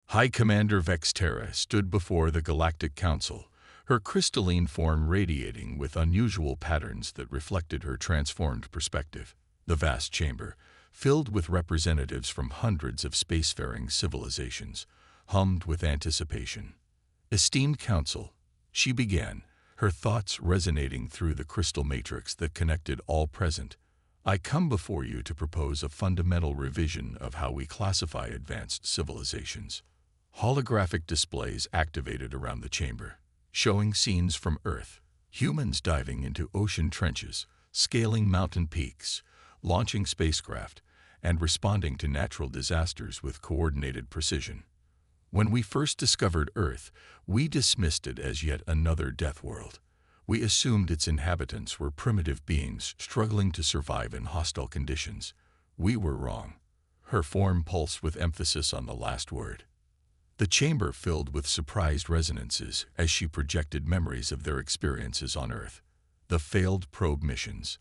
High Commander Vexterra stood before the Galactic Council, her crystalline form radiating with unusual patterns that reflected her transformed perspective. The vast chamber, filled with representatives from hundreds of spacefaring civilizations, hummed with anticipation. "Esteemed Council," she began, her thoughts resonating through the crystal matrix that connected all present. "I come before you to propose a fundamental revision of how we classify advanced civilizations." Holographic displays activated around the chamber, showing scenes from Earth, humans diving into ocean trenches, scaling mountain peaks, launching spacecraft, and responding to natural disasters with coordinated precision. When we first discovered Earth, we dismissed it as yet another death world. We assumed its inhabitants were primitive beings struggling to survive in hostile conditions. We were wrong. Her form pulsed with emphasis on the last word. The chamber filled with surprised resonances as she projected memories of their experiences on Earth. The failed probe missions,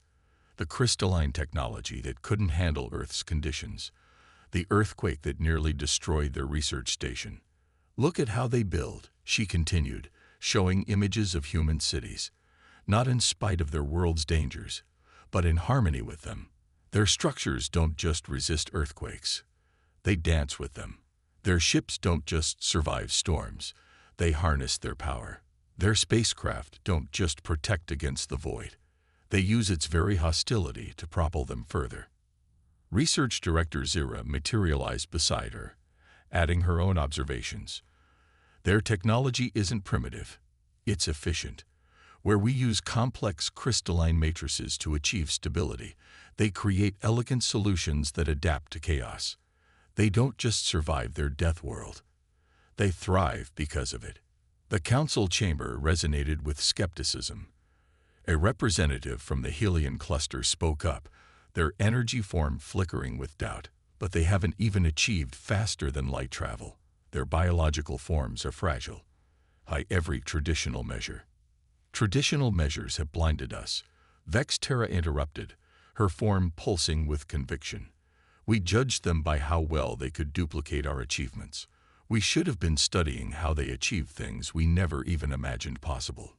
the crystalline technology that couldn't handle Earth's conditions, the earthquake that nearly destroyed their research station. "Look at how they build," she continued, showing images of human cities, not in spite of their world's dangers, but in harmony with them. Their structures don't just resist earthquakes, they dance with them. Their ships don't just survive storms, they harness their power. Their spacecraft don't just protect against the void, they use its very hostility to propel them further. Research Director Zira materialized beside her, adding her own observations. "Their technology isn't primitive, it's efficient. Where we use complex crystalline matrices to achieve stability, they create elegant solutions that adapt to chaos. They don't just survive their death world, they thrive because of it." The council chamber resonated with skepticism. A representative from the Helion cluster spoke up, their energy form flickering with doubt. "But they haven't even achieved faster than light travel. Their biological forms are fragile by every traditional measure." "Traditional measures have blinded us," Vexterra interrupted, her form pulsing with conviction. "We judged them by how well they could duplicate our achievements. We should have been studying how they achieve things we never even imagined possible."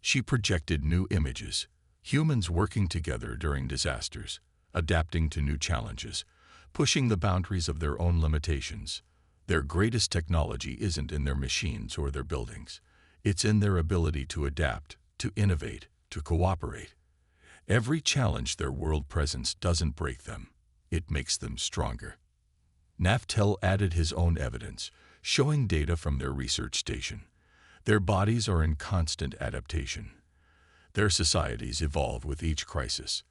She projected new images, humans working together during disasters, adapting to new challenges, pushing the boundaries of their own limitations. Their greatest technology isn't in their machines or their buildings. It's in their ability to adapt, to innovate, to cooperate. Every challenge their world presence doesn't break them, it makes them stronger. Naftel added his own evidence, showing data from their research station. Their bodies are in constant adaptation. Their societies evolve with each crisis.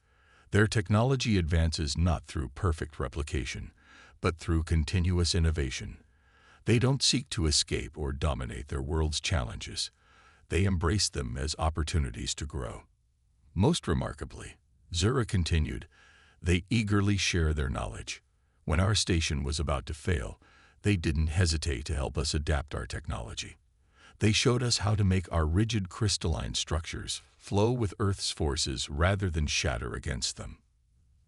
Their technology advances not through perfect replication, but through continuous innovation. They don't seek to escape or dominate their world's challenges. They embrace them as opportunities to grow. Most remarkably, Zura continued, they eagerly share their knowledge. When our station was about to fail, they didn't hesitate to help us adapt our technology. They showed us how to make our rigid crystalline structures flow with Earth's forces rather than shatter against them.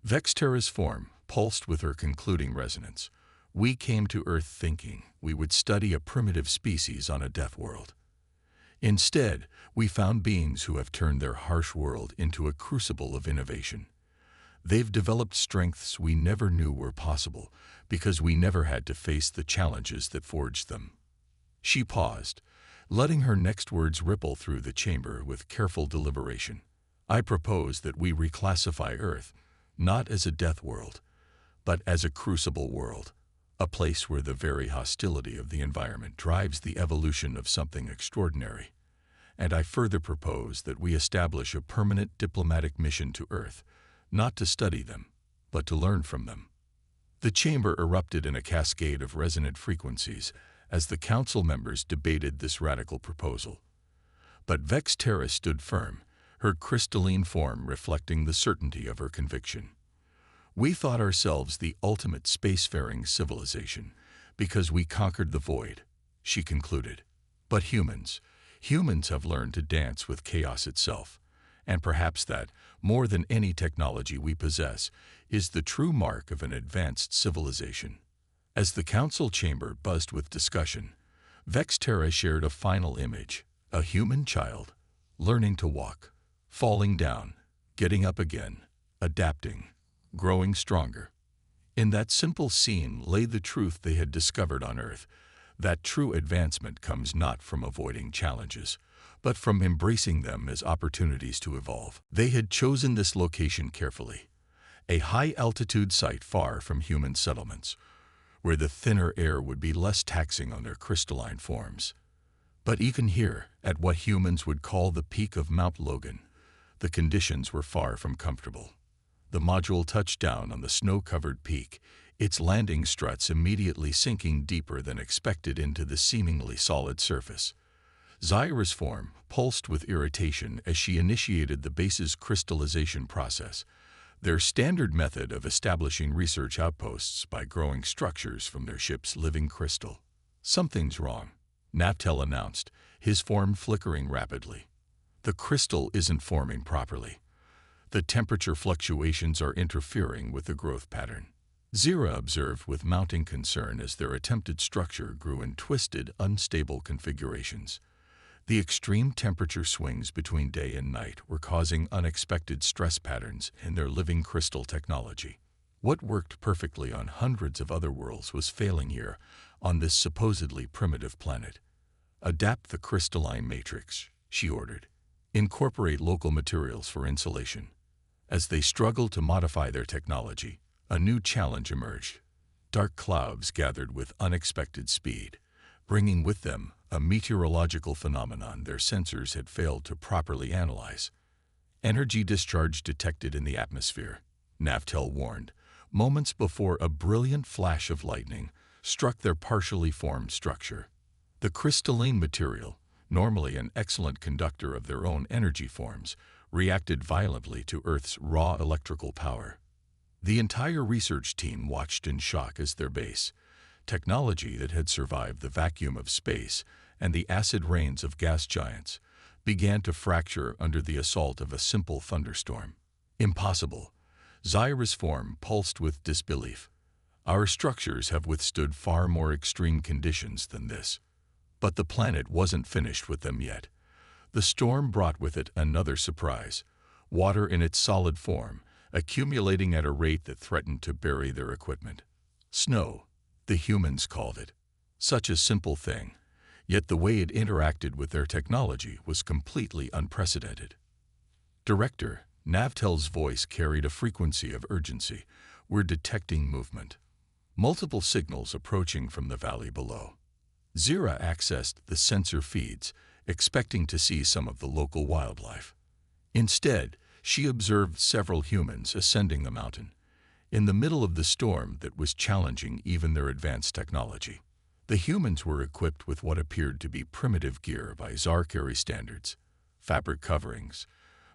Vexterra's form pulsed with her concluding resonance. "We came to Earth thinking we would study a primitive species on a death world. Instead, we found beings who have turned their harsh world into a crucible of innovation. They've developed strengths we never knew were possible because we never had to face the challenges that forged them." She paused, letting her next words ripple through the chamber with careful deliberation. "I propose that we reclassify Earth, not as a death world, but as a crucible world, a place where the very hostility of the environment drives the evolution of something extraordinary. And I further propose that we establish a permanent diplomatic mission to Earth, not to study them, but to learn from them." The chamber erupted in a cascade of resonant frequencies as the council members debated this radical proposal. But Vexterra stood firm, her crystalline form reflecting the certainty of her conviction. "We thought ourselves the ultimate spacefaring civilization because we conquered the void," she concluded. "But humans have learned to dance with chaos itself, and perhaps that, more than any technology we possess, is the true mark of an advanced civilization. As the council chamber buzzed with discussion, Vexterra shared a final image, a human child, learning to walk, falling down, getting up again, adapting, growing stronger. In that simple scene lay the truth they had discovered on Earth, that true advancement comes not from avoiding challenges, but from embracing them as opportunities to evolve. They had chosen this location carefully, a high-altitude site far from human settlements, where the thinner air would be less taxing on their crystalline forms. But even here, at what humans would call the peak of Mount Logan, the conditions were far from comfortable. The module touched down on the snow-covered peak, its landing struts immediately sinking deeper than expected into the seemingly solid surface. Zyra's form pulsed with irritation as she initiated the base's crystallization process, their standard method of establishing research outposts by growing structures from their ship's living crystal. "Something's wrong," Naftel announced, his form flickering rapidly. "The crystal isn't forming properly. The temperature fluctuations are interfering with the growth pattern." Zyra observed with mounting concern as their attempted structure grew in twisted, unstable configurations. The extreme temperature swings between day and night were causing unexpected stress patterns in their living crystal technology. What worked perfectly on hundreds of other worlds was failing here, on this supposedly primitive planet. "Adapt the crystalline matrix," she ordered. "Incorporate local materials for insulation." As they struggled to modify their technology, a new challenge emerged. Dark clouds gathered with unexpected speed, bringing with them a meteorological phenomenon their sensors had failed to properly analyze. "Energy discharge detected in the atmosphere," Naftel warned, moments before a brilliant flash of lightning struck their partially formed structure. The crystalline material, normally an excellent conductor of their own energy forms, reacted violently to Earth's raw electrical power. The entire research team watched in shock as their base, technology that had survived the vacuum of space and the acid rains of gas giants, began to fracture under the assault of a simple thunderstorm. "Impossible." Zyra's form pulsed with disbelief. "Our structures have withstood far more extreme conditions than this." But the planet wasn't finished with them yet. The storm brought with it another surprise, water in its solid form, accumulating at a rate that threatened to bury their equipment. Snow, the humans called it. Such a simple thing, yet the way it interacted with their technology was completely unprecedented. "Director," Navtel's voice carried a frequency of urgency. "We're detecting movement. Multiple signals approaching from the valley below." Zyra accessed the sensor feeds, expecting to see some of the local wildlife. Instead, she observed several humans ascending the mountain, in the middle of the storm that was challenging even their advanced technology. The humans were equipped with what appeared to be primitive gear by Zarkari standards: fabric coverings,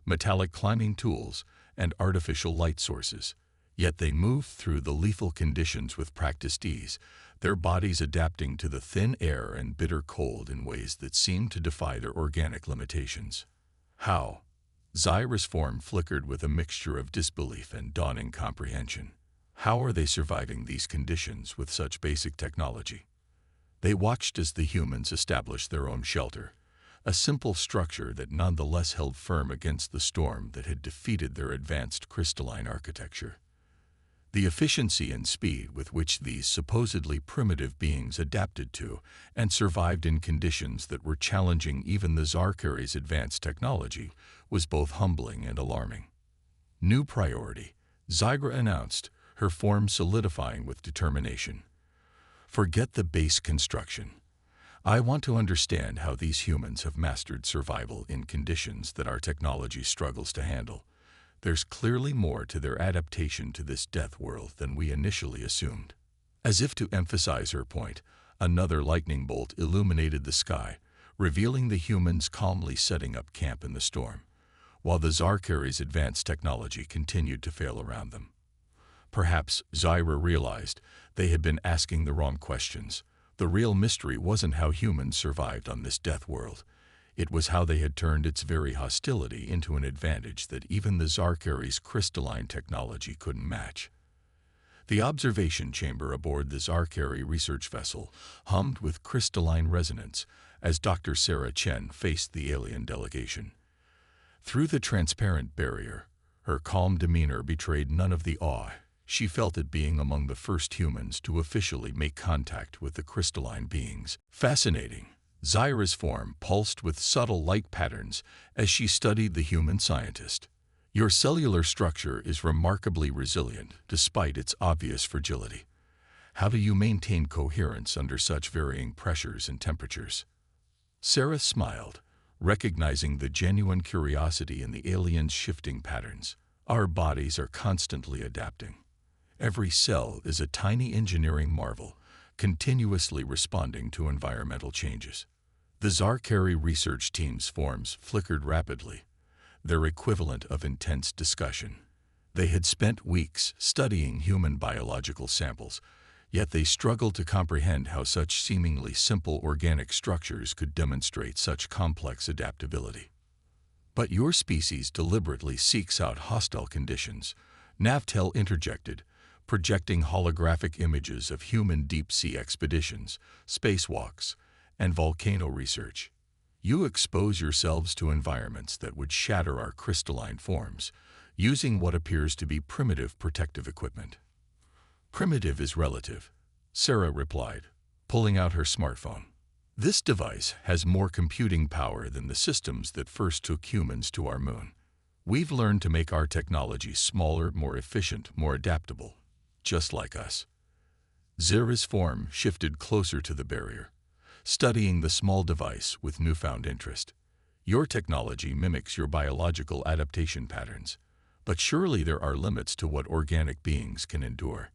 metallic climbing tools, and artificial light sources. Yet they moved through the lethal conditions with practiced ease, their bodies adapting to the thin air and bitter cold in ways that seemed to defy their organic limitations. "How?" Zyra's form flickered with a mixture of disbelief and dawning comprehension. "How are they surviving these conditions with such basic technology?" They watched as the humans established their own shelter, a simple structure that nonetheless held firm against the storm that had defeated their advanced crystalline architecture. The efficiency and speed with which these supposedly primitive beings adapted to and survived in conditions that were challenging even the Zarkari's advanced technology was both humbling and alarming. "New priority," Zyra announced, her form solidifying with determination. "Forget the base construction. I want to understand how these humans have mastered survival in conditions that our technology struggles to handle. There's clearly more to their adaptation to this death world than we initially assumed." As if to emphasize her point, another lightning bolt illuminated the sky, revealing the humans calmly setting up camp in the storm, while the Zarkari's advanced technology continued to fail around them. Perhaps, Zyra realized, they had been asking the wrong questions. The real mystery wasn't how humans survived on this death world. It was how they had turned its very hostility into an advantage that even the Zarkari's crystalline technology couldn't match. The observation chamber aboard the Zarkari research vessel hummed with crystalline resonance as Dr. Sarah Chen faced the alien delegation. Through the transparent barrier, her calm demeanor betrayed none of the awe she felt at being among the first humans to officially make contact with the crystalline beings. Fascinating. Zyra's form pulsed with subtle light patterns as she studied the human scientist. Your cellular structure is remarkably resilient despite its obvious fragility. How do you maintain coherence under such varying pressures and temperatures? Sarah smiled, recognizing the genuine curiosity in the alien's shifting patterns. Our bodies are constantly adapting. Every cell is a tiny engineering marvel, continuously responding to environmental changes. The Zarkari research team's forms flickered rapidly, their equivalent of intense discussion. They had spent weeks studying human biological samples, yet they struggled to comprehend how such seemingly simple organic structures could demonstrate such complex adaptability. But your species deliberately seeks out hostile conditions, Navtel interjected, projecting holographic images of human deep-sea expeditions, spacewalks, and volcano research. You expose yourselves to environments that would shatter our crystalline forms, using what appears to be primitive protective equipment. Primitive is relative, Sarah replied, pulling out her smartphone. This device has more computing power than the systems that first took humans to our moon. We've learned to make our technology smaller, more efficient, more adaptable, just like us. Zira's form shifted closer to the barrier, studying the small device with newfound interest. Your technology mimics your biological adaptation patterns, but surely there are limits to what organic beings can endure.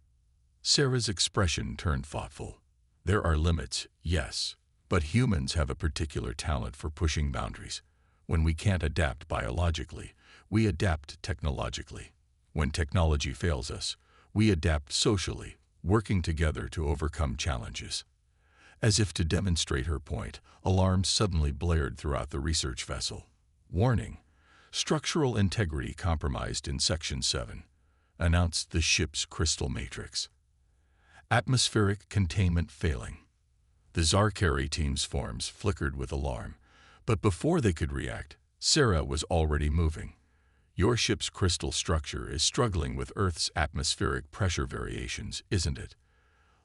Sarah's expression turned thoughtful. There are limits, yes, but humans have a particular talent for pushing boundaries. When we can't adapt biologically, we adapt technologically. When technology fails us, we adapt socially, working together to overcome challenges. As if to demonstrate her point, alarms suddenly blared throughout the research vessel. Warning: structural integrity compromised in Section 7, announced the ship's crystal matrix. Atmospheric containment failing. The Zarkari team's forms flickered with alarm, but before they could react, Sarah was already moving. Your ship's crystal structure is struggling with Earth's atmospheric pressure variations, isn't it?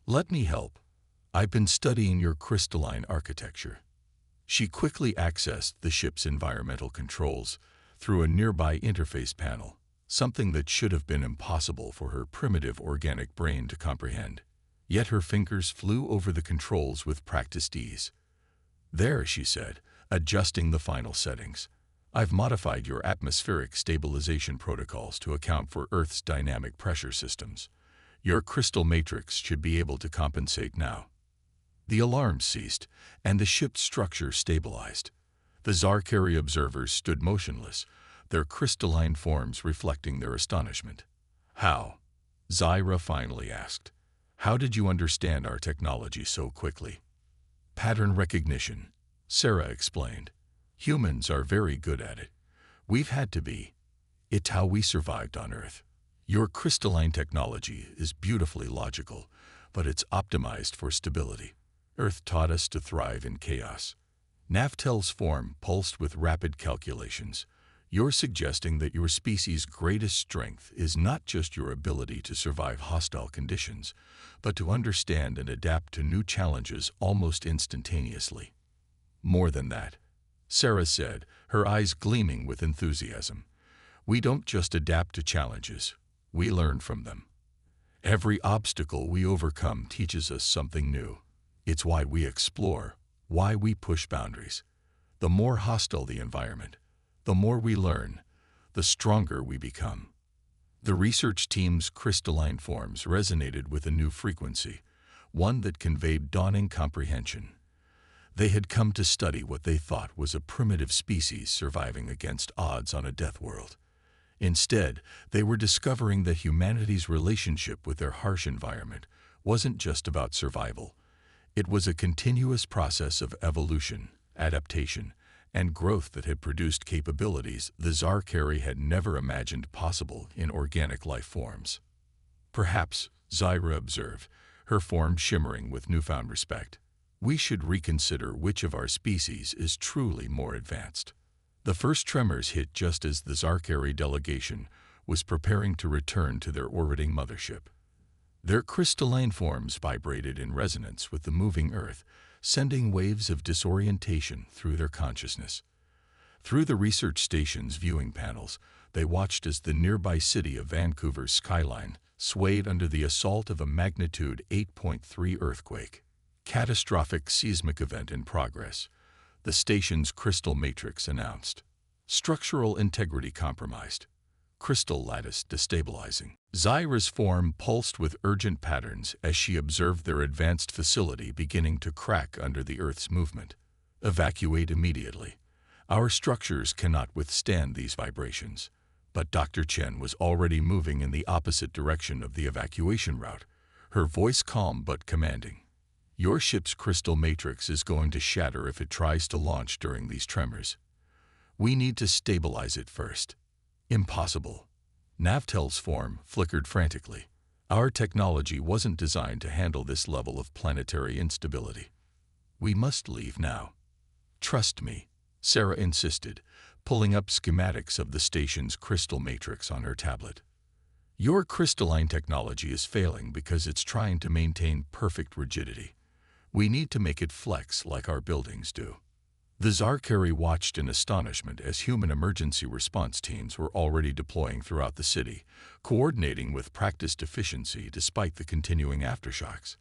Let me help. I've been studying your crystalline architecture. She quickly accessed the ship's environmental controls through a nearby interface panel, something that should have been impossible for her primitive organic brain to comprehend. Yet her fingers flew over the controls with practiced ease. There, she said, adjusting the final settings. I've modified your atmospheric stabilization protocols to account for Earth's dynamic pressure systems. Your crystal matrix should be able to compensate now. The alarms ceased, and the ship's structure stabilized. The Zarkari observers stood motionless, their crystalline forms reflecting their astonishment. How? Zyra finally asked. How did you understand our technology so quickly? Pattern recognition, Sarah explained. Humans are very good at it. We've had to be. It's how we survived on Earth. Your crystalline technology is beautifully logical, but it's optimized for stability. Earth taught us to thrive in chaos. Navtel's form pulsed with rapid calculations. You're suggesting that your species' greatest strength is not just your ability to survive hostile conditions, but to understand and adapt to new challenges almost instantaneously. More than that, Sarah said, her eyes gleaming with enthusiasm. We don't just adapt to challenges, we learn from them. Every obstacle we overcome teaches us something new. It's why we explore, why we push boundaries. The more hostile the environment, the more we learn, the stronger we become. The research team's crystalline forms resonated with a new frequency, one that conveyed dawning comprehension. They had come to study what they thought was a primitive species surviving against odds on a death world. Instead, they were discovering that humanity's relationship with their harsh environment wasn't just about survival. It was a continuous process of evolution, adaptation, and growth that had produced capabilities the Zarkari had never imagined possible in organic life forms. Perhaps, Zyra observed, her form shimmering with newfound respect. We should reconsider which of our species is truly more advanced. The first tremors hit just as the Zarkari delegation was preparing to return to their orbiting mothership. Their crystalline forms vibrated in resonance with the moving Earth, sending waves of disorientation through their consciousness. Through the research station's viewing panels, they watched as the nearby city of Vancouver's skyline swayed under the assault of a magnitude 8.3 earthquake. Catastrophic seismic event in progress, the station's crystal matrix announced. Structural integrity compromised. Crystal lattice destabilizing. Zyra's form pulsed with urgent patterns as she observed their advanced facility beginning to crack under the Earth's movement. Evacuate immediately. Our structures cannot withstand these vibrations. But Dr. Chen was already moving in the opposite direction of the evacuation route, her voice calm but commanding. Your ship's crystal matrix is going to shatter if it tries to launch during these tremors. We need to stabilize it first. Impossible. Navtel's form flickered frantically. Our technology wasn't designed to handle this level of planetary instability. We must leave now. Trust me, Sarah insisted, pulling up schematics of the station's crystal matrix on her tablet. Your crystalline technology is failing because it's trying to maintain perfect rigidity. We need to make it flex like our buildings do. The Zarkari watched in astonishment as human emergency response teams were already deploying throughout the city, coordinating with practiced efficiency despite the continuing aftershocks.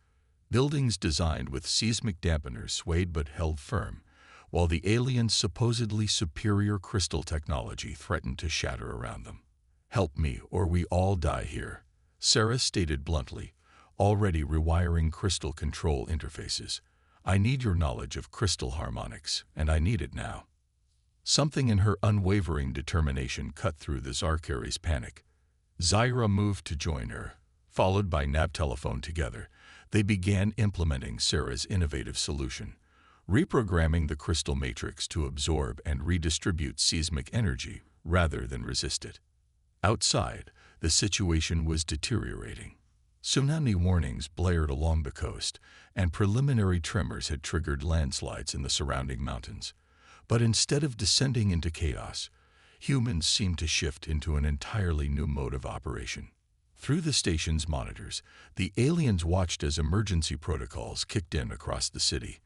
Buildings designed with seismic dampeners swayed but held firm, while the aliens' supposedly superior crystal technology threatened to shatter around them. Help me or we all die here, Sarah stated bluntly, already rewiring crystal control interfaces. I need your knowledge of crystal harmonics, and I need it now. Something in her unwavering determination cut through the Zarkari's panic. Zyra moved to join her. Followed by Navtelephone together, they began implementing Sarah's innovative solution, reprogramming the crystal matrix to absorb and redistribute seismic energy rather than resist it. Outside, the situation was deteriorating. Tsunami warnings blared along the coast, and preliminary tremors had triggered landslides in the surrounding mountains. But instead of descending into chaos, humans seemed to shift into an entirely new mode of operation. Through the station's monitors, the aliens watched as emergency protocols kicked in across the city.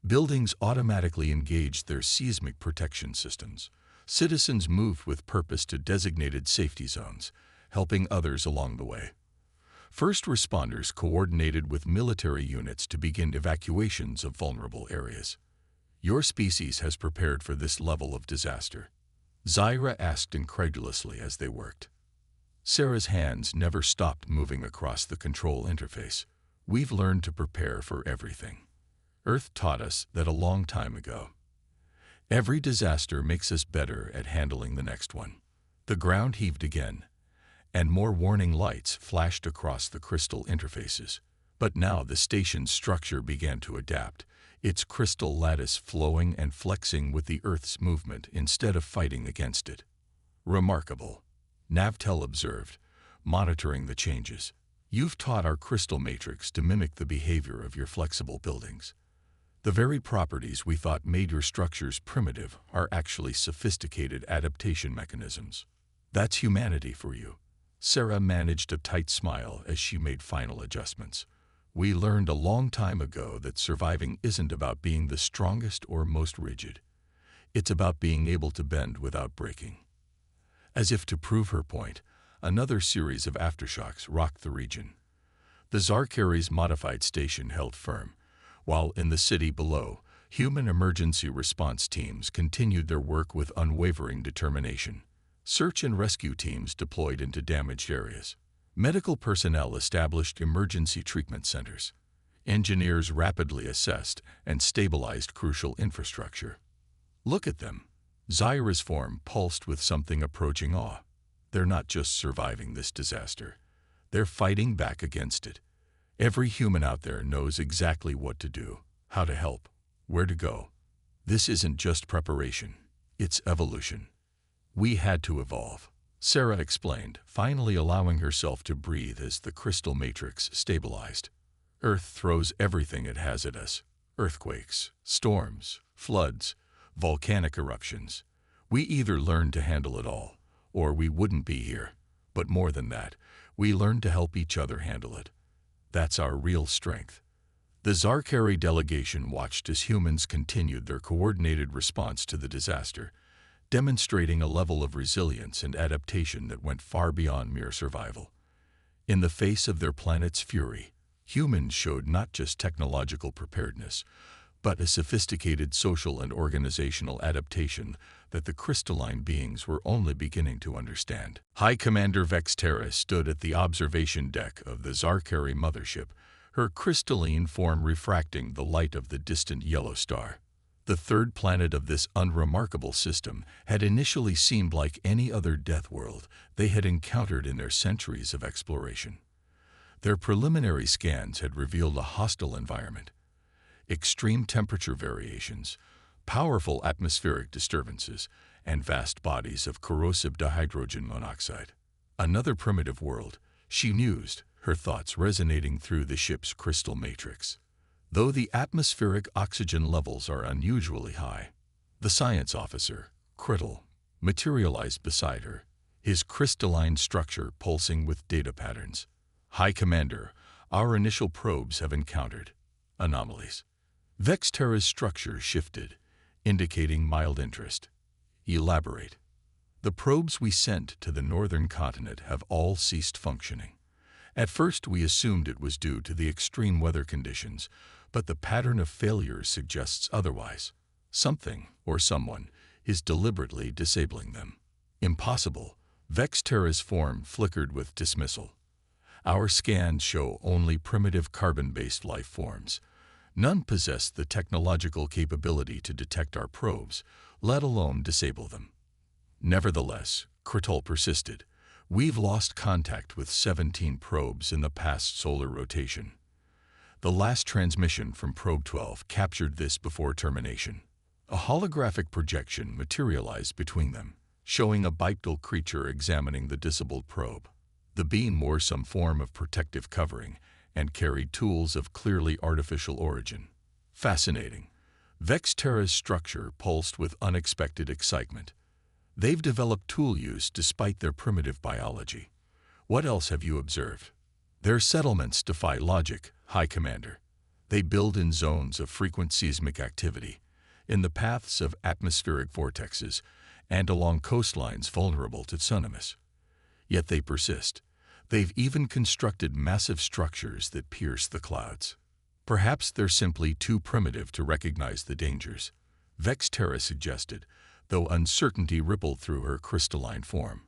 Buildings automatically engaged their seismic protection systems. Citizens moved with purpose to designated safety zones, helping others along the way. First responders coordinated with military units to begin evacuations of vulnerable areas. Your species has prepared for this level of disaster? Zyra asked incredulously as they worked. Sarah's hands never stopped moving across the control interface. We've learned to prepare for everything. Earth taught us that a long time ago. Every disaster makes us better at handling the next one. The ground heaved again, and more warning lights flashed across the crystal interfaces. But now the station's structure began to adapt, its crystal lattice flowing and flexing with the Earth's movement instead of fighting against it. Remarkable, Navtel observed, monitoring the changes. You've taught our crystal matrix to mimic the behavior of your flexible buildings. The very properties we thought made your structures primitive are actually sophisticated adaptation mechanisms. That's humanity for you. Sarah managed a tight smile as she made final adjustments. We learned a long time ago that surviving isn't about being the strongest or most rigid. It's about being able to bend without breaking. As if to prove her point, another series of aftershocks rocked the region. The Zarkari's modified station held firm, while in the city below, human emergency response teams continued their work with unwavering determination. Search and rescue teams deployed into damaged areas. Medical personnel established emergency treatment centers. Engineers rapidly assessed and stabilized crucial infrastructure. Look at them. Zyra's form pulsed with something approaching awe. They're not just surviving this disaster. They're fighting back against it. Every human out there knows exactly what to do, how to help, where to go. This isn't just preparation. It's evolution. We had to evolve. Sarah explained, finally allowing herself to breathe as the crystal matrix stabilized. Earth throws everything it has at us: earthquakes, storms, floods, volcanic eruptions. We either learn to handle it all, or we wouldn't be here. But more than that, we learn to help each other handle it. That's our real strength. The Zarkari delegation watched as humans continued their coordinated response to the disaster, demonstrating a level of resilience and adaptation that went far beyond mere survival. In the face of their planet's fury, humans showed not just technological preparedness, but a sophisticated social and organizational adaptation that the crystalline beings were only beginning to understand. High Commander Vex Terra stood at the observation deck of the Zarkari mothership, her crystalline form refracting the light of the distant yellow star. The third planet of this unremarkable system had initially seemed like any other Deathworld they had encountered in their centuries of exploration. Their preliminary scans had revealed a hostile environment: extreme temperature variations, powerful atmospheric disturbances, and vast bodies of corrosive dihydrogen monoxide. Another primitive world, she mused, her thoughts resonating through the ship's crystal matrix. Though the atmospheric oxygen levels are unusually high. The science officer, Criddle, materialized beside her, his crystalline structure pulsing with data patterns. High Commander, our initial probes have encountered anomalies. Vex Terra's structure shifted, indicating mild interest. Elaborate. The probes we sent to the northern continent have all ceased functioning. At first we assumed it was due to the extreme weather conditions, but the pattern of failures suggests otherwise. Something, or someone, is deliberately disabling them. Impossible. Vex Terra's form flickered with dismissal. Our scans show only primitive carbon-based life forms. None possess the technological capability to detect our probes, let alone disable them. Nevertheless, Criddle persisted. We've lost contact with 17 probes in the past solar rotation. The last transmission from Probe 12 captured this before termination. A holographic projection materialized between them, showing a bipedal creature examining the disabled probe. The being wore some form of protective covering and carried tools of clearly artificial origin. Fascinating. Vex Terra's structure pulsed with unexpected excitement. They've developed tool use despite their primitive biology. What else have you observed? Their settlements defy logic, High Commander. They build in zones of frequent seismic activity, in the paths of atmospheric vortexes, and along coastlines vulnerable to tsunamis. Yet they persist. They've even constructed massive structures that pierce the clouds. Perhaps they're simply too primitive to recognize the dangers, Vex Terra suggested, though uncertainty rippled through her crystalline form.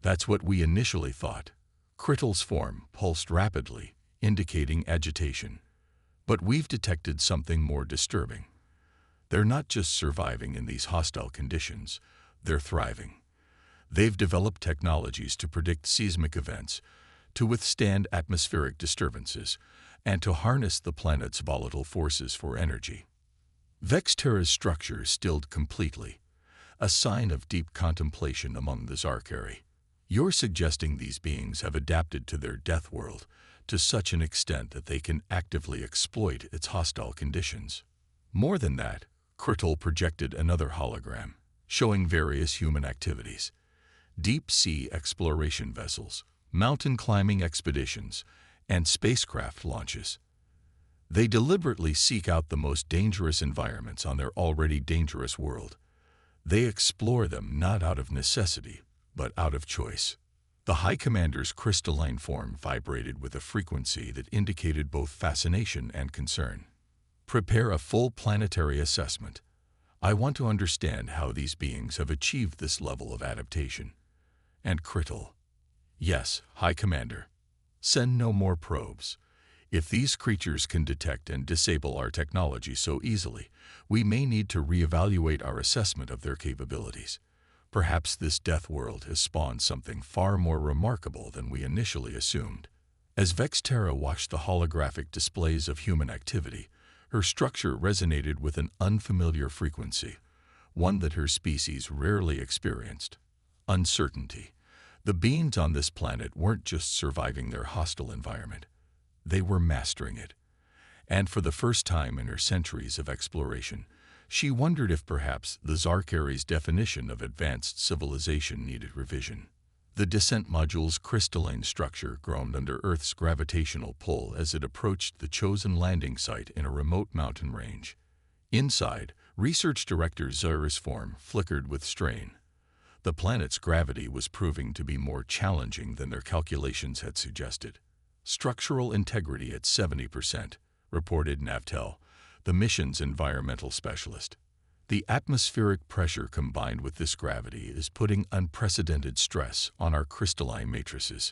That's what we initially thought. Criddle's form pulsed rapidly, indicating agitation. But we've detected something more disturbing. They're not just surviving in these hostile conditions, they're thriving. They've developed technologies to predict seismic events, to withstand atmospheric disturbances, and to harness the planet's volatile forces for energy. Vex Terra's structure stilled completely, a sign of deep contemplation among the Zarkari. You're suggesting these beings have adapted to their Deathworld to such an extent that they can actively exploit its hostile conditions. More than that, Criddle projected another hologram, showing various human activities: deep-sea exploration vessels, mountain climbing expeditions, and spacecraft launches. They deliberately seek out the most dangerous environments on their already dangerous world. They explore them not out of necessity, but out of choice. The High Commander's crystalline form vibrated with a frequency that indicated both fascination and concern. Prepare a full planetary assessment. I want to understand how these beings have achieved this level of adaptation. And Criddle. Yes, High Commander. Send no more probes. If these creatures can detect and disable our technology so easily, we may need to reevaluate our assessment of their capabilities. Perhaps this Deathworld has spawned something far more remarkable than we initially assumed. As Vex Terra watched the holographic displays of human activity, her structure resonated with an unfamiliar frequency, one that her species rarely experienced: uncertainty. The beings on this planet weren't just surviving their hostile environment. They were mastering it. And for the first time in her centuries of exploration, she wondered if perhaps the Zarkari's definition of advanced civilization needed revision. The descent module's crystalline structure groaned under Earth's gravitational pull as it approached the chosen landing site in a remote mountain range. Inside, Research Director Zura's form flickered with strain. The planet's gravity was proving to be more challenging than their calculations had suggested. Structural integrity at 70%, reported Navtel, the mission's environmental specialist. The atmospheric pressure combined with this gravity is putting unprecedented stress on our crystalline matrices.